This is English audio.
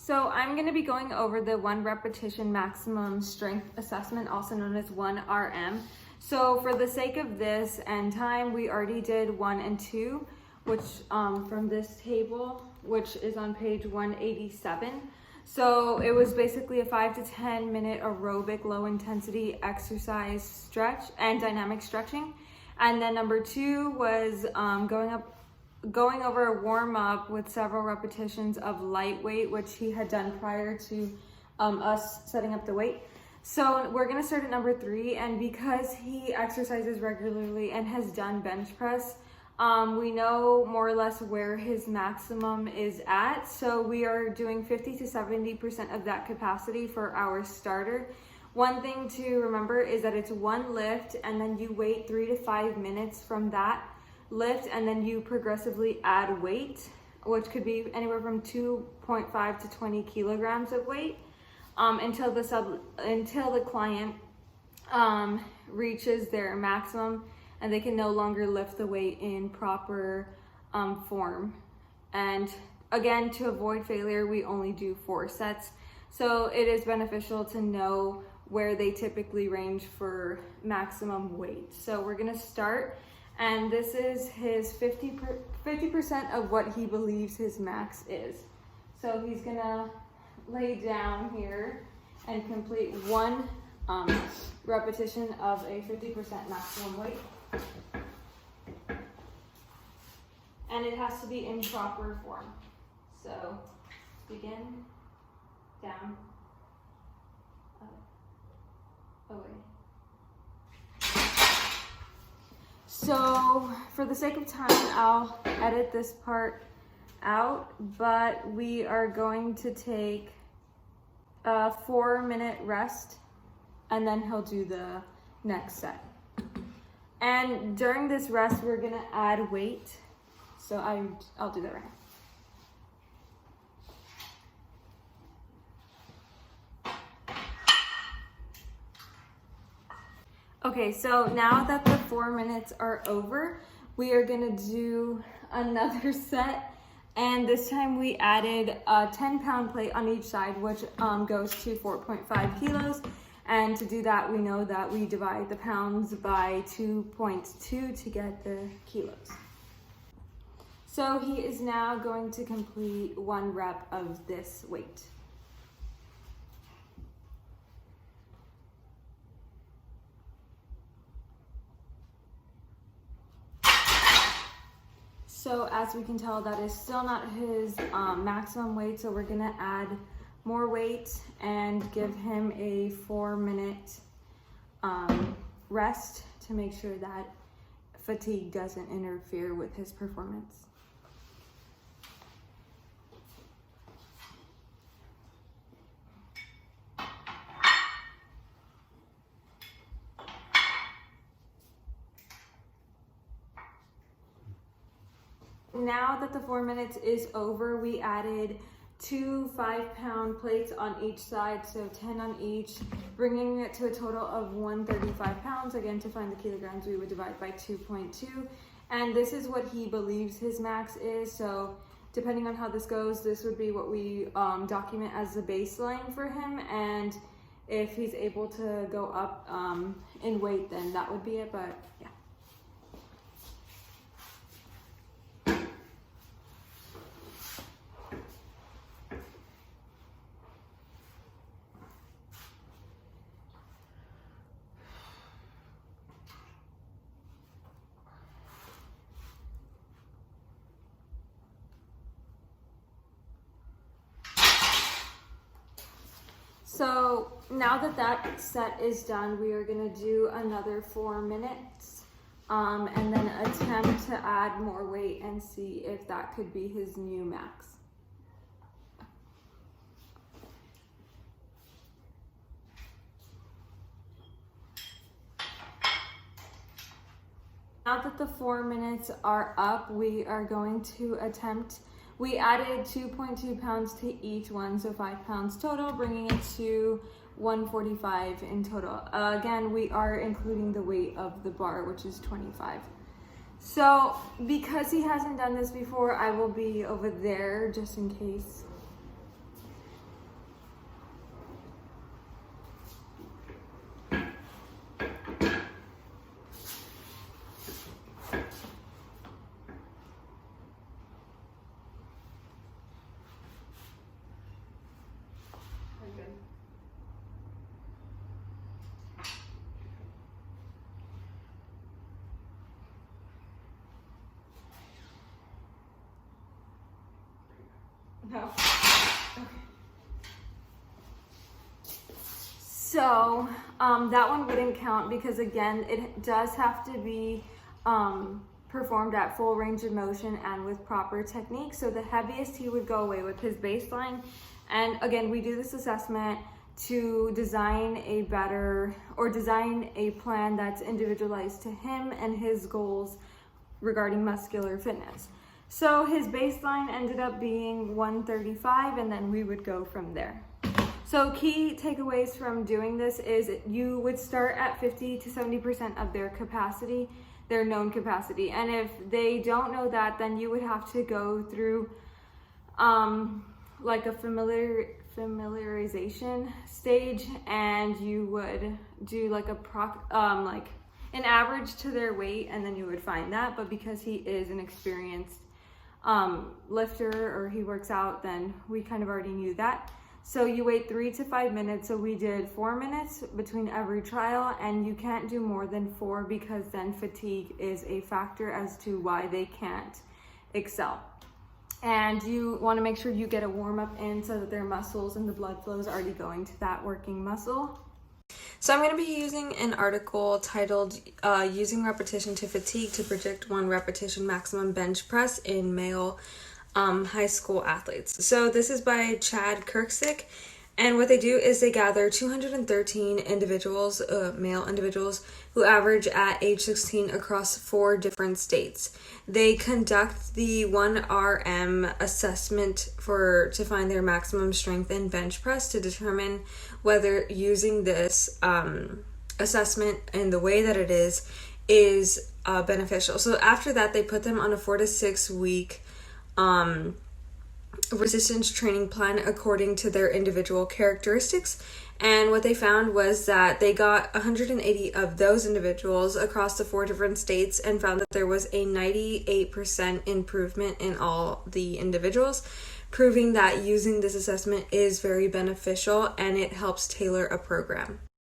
So I'm going to be going over the 1 repetition maximum strength assessment, also known as 1RM. So for the sake of this and time, we already did 1 and 2, which from this table, which is on page 187. So it was basically a 5 to 10 minute aerobic low intensity exercise stretch and dynamic stretching. And then number 2 was going over a warm up with several repetitions of light weight, which he had done prior to us setting up the weight. So we're gonna start at number 3, and because he exercises regularly and has done bench press, we know more or less where his maximum is at. So we are doing 50 to 70% of that capacity for our starter. One thing to remember is that it's 1 lift, and then you wait 3 to 5 minutes from that lift, and then you progressively add weight, which could be anywhere from 2.5 to 20 kilograms of weight, until the client reaches their maximum and they can no longer lift the weight in proper form. And again, to avoid failure, we only do 4 sets. So it is beneficial to know where they typically range for maximum weight. So we're gonna start, and this is his 50% of what he believes his max is. So he's gonna lay down here and complete 1 repetition of a 50% maximum weight. And it has to be in proper form. So begin, down, up, away. So for the sake of time, I'll edit this part out, but we are going to take a 4-minute rest, and then he'll do the next set. And during this rest, we're gonna add weight. So I'll do that right now. Okay, so now that the 4 minutes are over, we are gonna do another set, and this time we added a 10-pound plate on each side, which goes to 4.5 kilos. And to do that, we know that we divide the pounds by 2.2 to get the kilos. So he is now going to complete 1 rep of this weight. So as we can tell, that is still not his maximum weight, so we're gonna add more weight and give him a 4-minute rest to make sure that fatigue doesn't interfere with his performance. Now that the 4 minutes is over, we added 2 5-pound plates on each side, so 10 on each, bringing it to a total of 135 pounds. Again, to find the kilograms, we would divide by 2.2. And this is what he believes his max is. So depending on how this goes, this would be what we document as the baseline for him. And if he's able to go up in weight, then that would be it, but yeah. So now that that set is done, we are gonna do another 4 minutes and then attempt to add more weight and see if that could be his new max. Now that the 4 minutes are up, we are going to attempt. We added 2.2 pounds to each one, so 5 pounds total, bringing it to 145 in total. Again, we are including the weight of the bar, which is 25. So because he hasn't done this before, I will be over there just in case. No. Okay. So that one wouldn't count because again, it does have to be performed at full range of motion and with proper technique. So the heaviest he would go away with his baseline. And again, we do this assessment to design a plan that's individualized to him and his goals regarding muscular fitness. So his baseline ended up being 135, and then we would go from there. So key takeaways from doing this is you would start at 50 to 70% of their capacity, their known capacity. And if they don't know that, then you would have to go through like a familiarization stage, and you would do like like an average to their weight, and then you would find that. But because he is an experienced lifter, or he works out, then we kind of already knew that. So you wait 3 to 5 minutes. So we did 4 minutes between every trial, and you can't do more than 4 because then fatigue is a factor as to why they can't excel. And you want to make sure you get a warm up in so that their muscles and the blood flow is already going to that working muscle. So I'm going to be using an article titled Using Repetition to Fatigue to Predict 1 Repetition Maximum Bench Press in Male High School Athletes. So this is by Chad Kirksick, and what they do is they gather 213 individuals, male individuals, who average at age 16 across 4 different states. They conduct the 1RM assessment to find their maximum strength in bench press to determine whether using this assessment and the way that it is beneficial. So after that, they put them on a 4 to 6 week resistance training plan according to their individual characteristics. And what they found was that they got 180 of those individuals across the 4 different states and found that there was a 98% improvement in all the individuals, proving that using this assessment is very beneficial and it helps tailor a program.